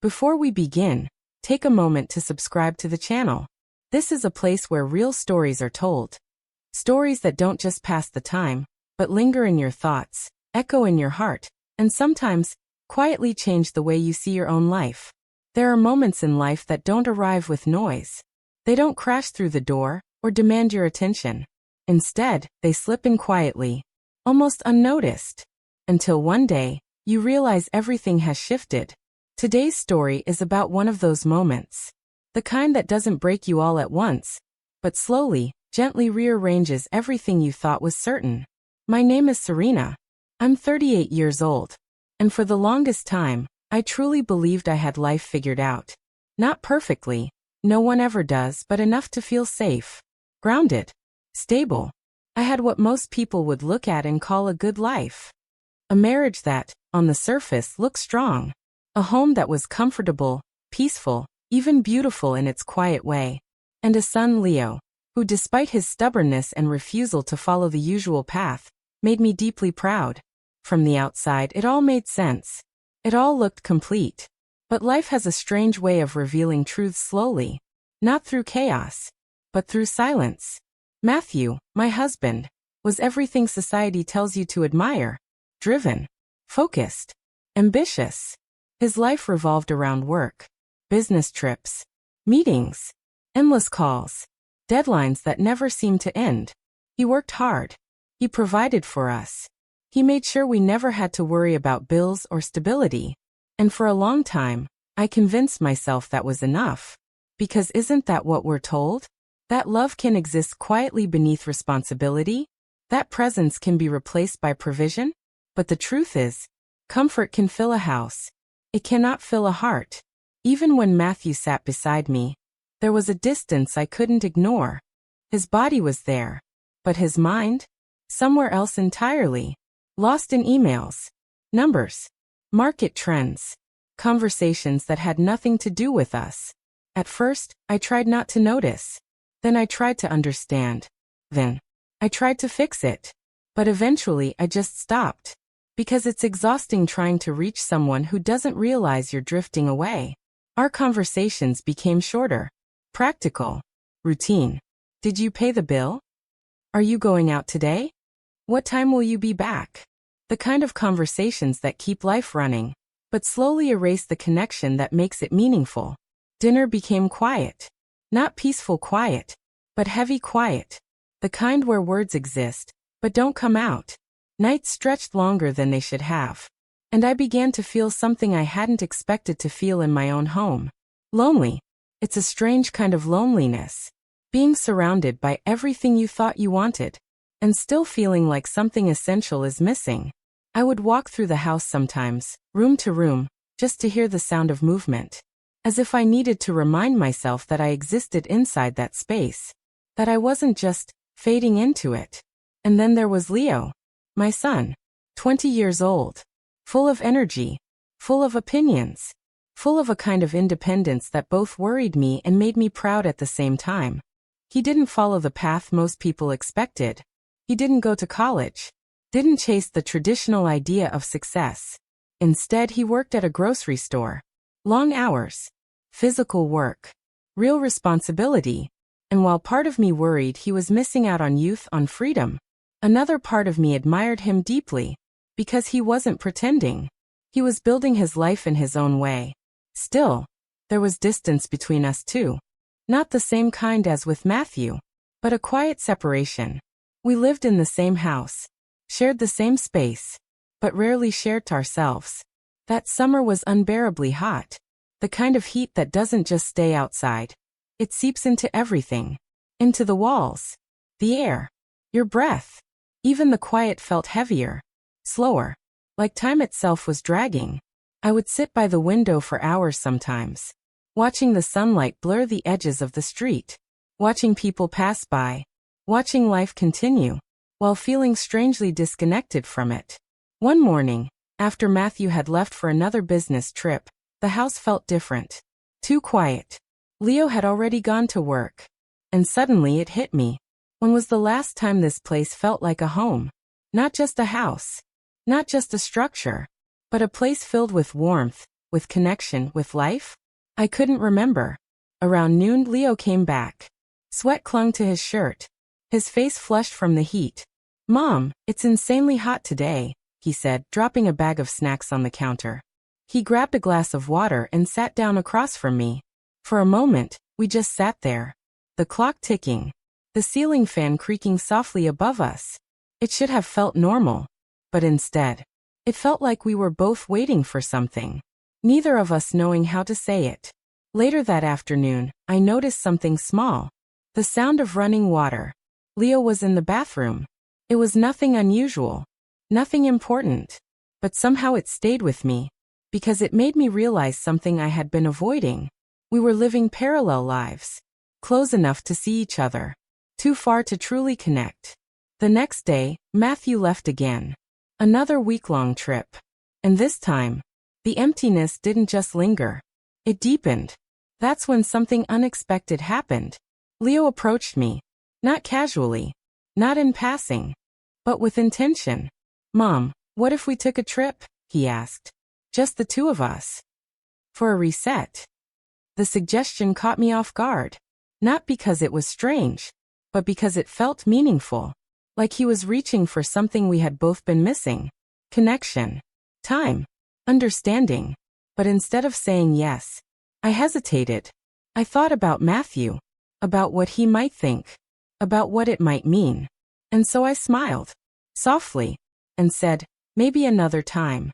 Before we begin, take a moment to subscribe to the channel. This is a place where real stories are told. Stories that don't just pass the time, but linger in your thoughts, echo in your heart, and sometimes quietly change the way you see your own life. There are moments in life that don't arrive with noise. They don't crash through the door or demand your attention. Instead, they slip in quietly, almost unnoticed, until one day, you realize everything has shifted. Today's story is about one of those moments. The kind that doesn't break you all at once, but slowly, gently rearranges everything you thought was certain. My name is Serena. I'm 38 years old. And for the longest time, I truly believed I had life figured out. Not perfectly. No one ever does, but enough to feel safe, grounded, stable. I had what most people would look at and call a good life. A marriage that, on the surface, looked strong. A home that was comfortable, peaceful, even beautiful in its quiet way. And a son, Leo, who despite his stubbornness and refusal to follow the usual path, made me deeply proud. From the outside, it all made sense. It all looked complete. But life has a strange way of revealing truths slowly. Not through chaos, but through silence. Matthew, my husband, was everything society tells you to admire. Driven, focused, ambitious. His life revolved around work, business trips, meetings, endless calls, deadlines that never seemed to end. He worked hard. He provided for us. He made sure we never had to worry about bills or stability. And for a long time, I convinced myself that was enough. Because isn't that what we're told? That love can exist quietly beneath responsibility? That presence can be replaced by provision? But the truth is, comfort can fill a house. It cannot fill a heart. Even when Matthew sat beside me, there was a distance I couldn't ignore. His body was there, but his mind? Somewhere else entirely. Lost in emails, numbers, market trends, conversations that had nothing to do with us. At first, I tried not to notice. Then I tried to understand. Then, I tried to fix it. But eventually I just stopped. Because it's exhausting trying to reach someone who doesn't realize you're drifting away. Our conversations became shorter, practical, routine. Did you pay the bill? Are you going out today? What time will you be back? The kind of conversations that keep life running, but slowly erase the connection that makes it meaningful. Dinner became quiet. Not peaceful quiet, but heavy quiet. The kind where words exist, but don't come out. Nights stretched longer than they should have. And I began to feel something I hadn't expected to feel in my own home. Lonely. It's a strange kind of loneliness. Being surrounded by everything you thought you wanted, and still feeling like something essential is missing. I would walk through the house sometimes, room to room, just to hear the sound of movement. As if I needed to remind myself that I existed inside that space. That I wasn't just fading into it. And then there was Leo. My son, 20 years old, full of energy, full of opinions, full of a kind of independence that both worried me and made me proud at the same time. He didn't follow the path most people expected. He didn't go to college, didn't chase the traditional idea of success. Instead, he worked at a grocery store. Long hours, physical work, real responsibility. And while part of me worried he was missing out on youth, on freedom, another part of me admired him deeply, because he wasn't pretending. He was building his life in his own way. Still, there was distance between us two. Not the same kind as with Matthew, but a quiet separation. We lived in the same house, shared the same space, but rarely shared ourselves. That summer was unbearably hot. The kind of heat that doesn't just stay outside. It seeps into everything. Into the walls, the air, your breath. Even the quiet felt heavier, slower, like time itself was dragging. I would sit by the window for hours sometimes, watching the sunlight blur the edges of the street, watching people pass by, watching life continue, while feeling strangely disconnected from it. One morning, after Matthew had left for another business trip, the house felt different. Too quiet. Leo had already gone to work. And suddenly it hit me. When was the last time this place felt like a home? Not just a house. Not just a structure. But a place filled with warmth, with connection, with life? I couldn't remember. Around noon, Leo came back. Sweat clung to his shirt. His face flushed from the heat. "Mom, it's insanely hot today," he said, dropping a bag of snacks on the counter. He grabbed a glass of water and sat down across from me. For a moment, we just sat there. The clock ticking. The ceiling fan creaking softly above us. It should have felt normal. But instead, it felt like we were both waiting for something. Neither of us knowing how to say it. Later that afternoon, I noticed something small. The sound of running water. Leo was in the bathroom. It was nothing unusual. Nothing important. But somehow it stayed with me. Because it made me realize something I had been avoiding. We were living parallel lives. Close enough to see each other. Too far to truly connect. The next day, Matthew left again. Another week-long trip. And this time, the emptiness didn't just linger. It deepened. That's when something unexpected happened. Leo approached me. Not casually. Not in passing. But with intention. "Mom, what if we took a trip?" he asked. "Just the two of us. For a reset." The suggestion caught me off guard. Not because it was strange, but because it felt meaningful. Like he was reaching for something we had both been missing. Connection. Time. Understanding. But instead of saying yes, I hesitated. I thought about Matthew. About what he might think. About what it might mean. And so I smiled. Softly. And said, "Maybe another time."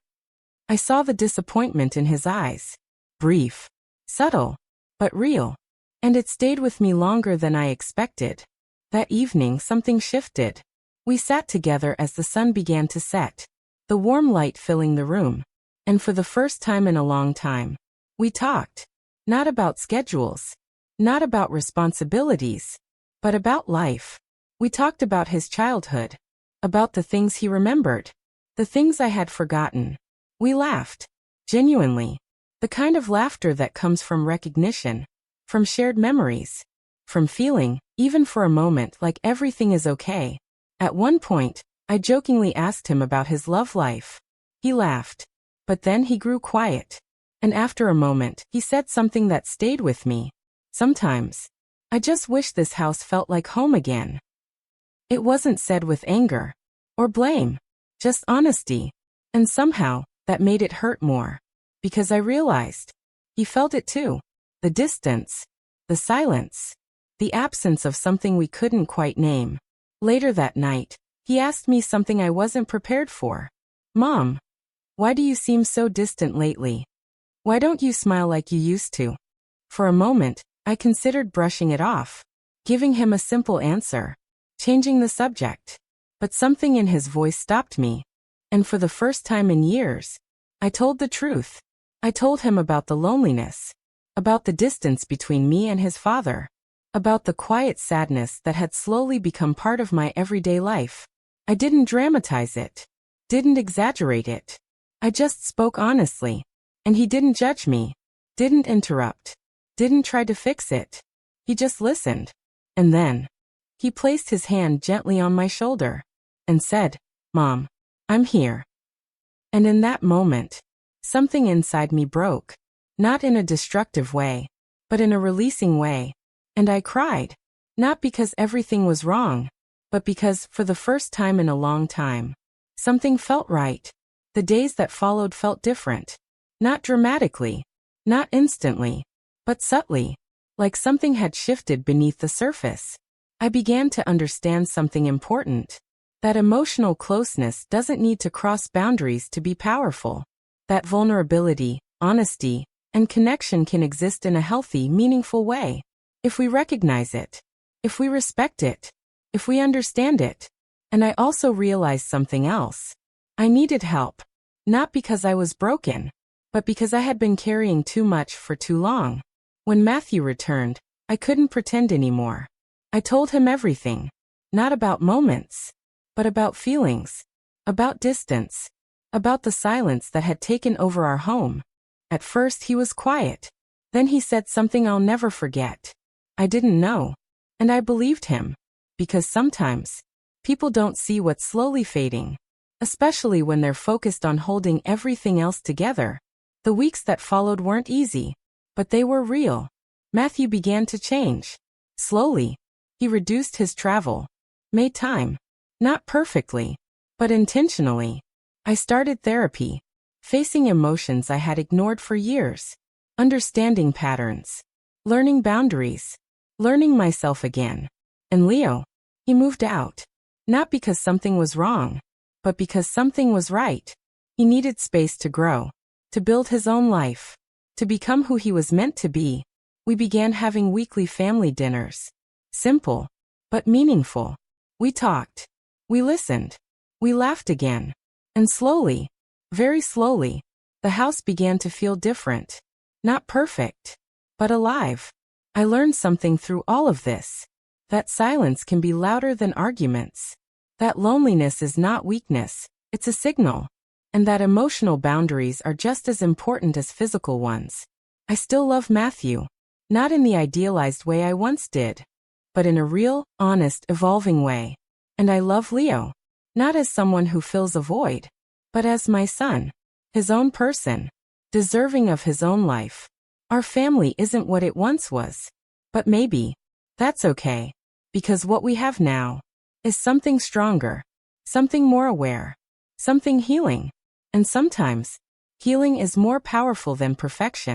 I saw the disappointment in his eyes. Brief. Subtle. But real. And it stayed with me longer than I expected. That evening something shifted. We sat together as the sun began to set. The warm light filling the room. And for the first time in a long time, we talked. Not about schedules. Not about responsibilities. But about life. We talked about his childhood. About the things he remembered. The things I had forgotten. We laughed. Genuinely. The kind of laughter that comes from recognition. From shared memories. From feeling, even for a moment, like everything is okay. At one point, I jokingly asked him about his love life. He laughed. But then he grew quiet. And after a moment, he said something that stayed with me. "Sometimes, I just wish this house felt like home again." It wasn't said with anger. Or blame. Just honesty. And somehow, that made it hurt more. Because I realized. He felt it too. The distance. The silence. The absence of something we couldn't quite name. Later that night, he asked me something I wasn't prepared for. "Mom, why do you seem so distant lately? Why don't you smile like you used to?" For a moment, I considered brushing it off. Giving him a simple answer. Changing the subject. But something in his voice stopped me. And for the first time in years, I told the truth. I told him about the loneliness. About the distance between me and his father. About the quiet sadness that had slowly become part of my everyday life. I didn't dramatize it. Didn't exaggerate it. I just spoke honestly. And he didn't judge me. Didn't interrupt. Didn't try to fix it. He just listened. And then, he placed his hand gently on my shoulder. And said, "Mom, I'm here." And in that moment, something inside me broke. Not in a destructive way, but in a releasing way. And I cried. Not because everything was wrong, but because, for the first time in a long time, something felt right. The days that followed felt different. Not dramatically. Not instantly. But subtly. Like something had shifted beneath the surface. I began to understand something important. That emotional closeness doesn't need to cross boundaries to be powerful. That vulnerability, honesty, and connection can exist in a healthy, meaningful way. If we recognize it. If we respect it. If we understand it. And I also realized something else. I needed help. Not because I was broken, but because I had been carrying too much for too long. When Matthew returned, I couldn't pretend anymore. I told him everything. Not about moments, but about feelings. About distance. About the silence that had taken over our home. At first he was quiet. Then he said something I'll never forget. I didn't know. And I believed him. Because sometimes, people don't see what's slowly fading. Especially when they're focused on holding everything else together. The weeks that followed weren't easy, but they were real. Matthew began to change. Slowly, he reduced his travel, made time. Not perfectly, but intentionally. I started therapy, facing emotions I had ignored for years, understanding patterns, learning boundaries, learning myself again. And Leo, he moved out. Not because something was wrong, but because something was right. He needed space to grow, to build his own life, to become who he was meant to be. We began having weekly family dinners. Simple, but meaningful. We talked. We listened. We laughed again. And slowly, very slowly, the house began to feel different. Not perfect, but alive. I learned something through all of this. That silence can be louder than arguments. That loneliness is not weakness, it's a signal. And that emotional boundaries are just as important as physical ones. I still love Matthew. Not in the idealized way I once did, but in a real, honest, evolving way. And I love Leo, not as someone who fills a void, but as my son, his own person, deserving of his own life. Our family isn't what it once was, but maybe that's okay, because what we have now is something stronger, something more aware, something healing. And sometimes, healing is more powerful than perfection.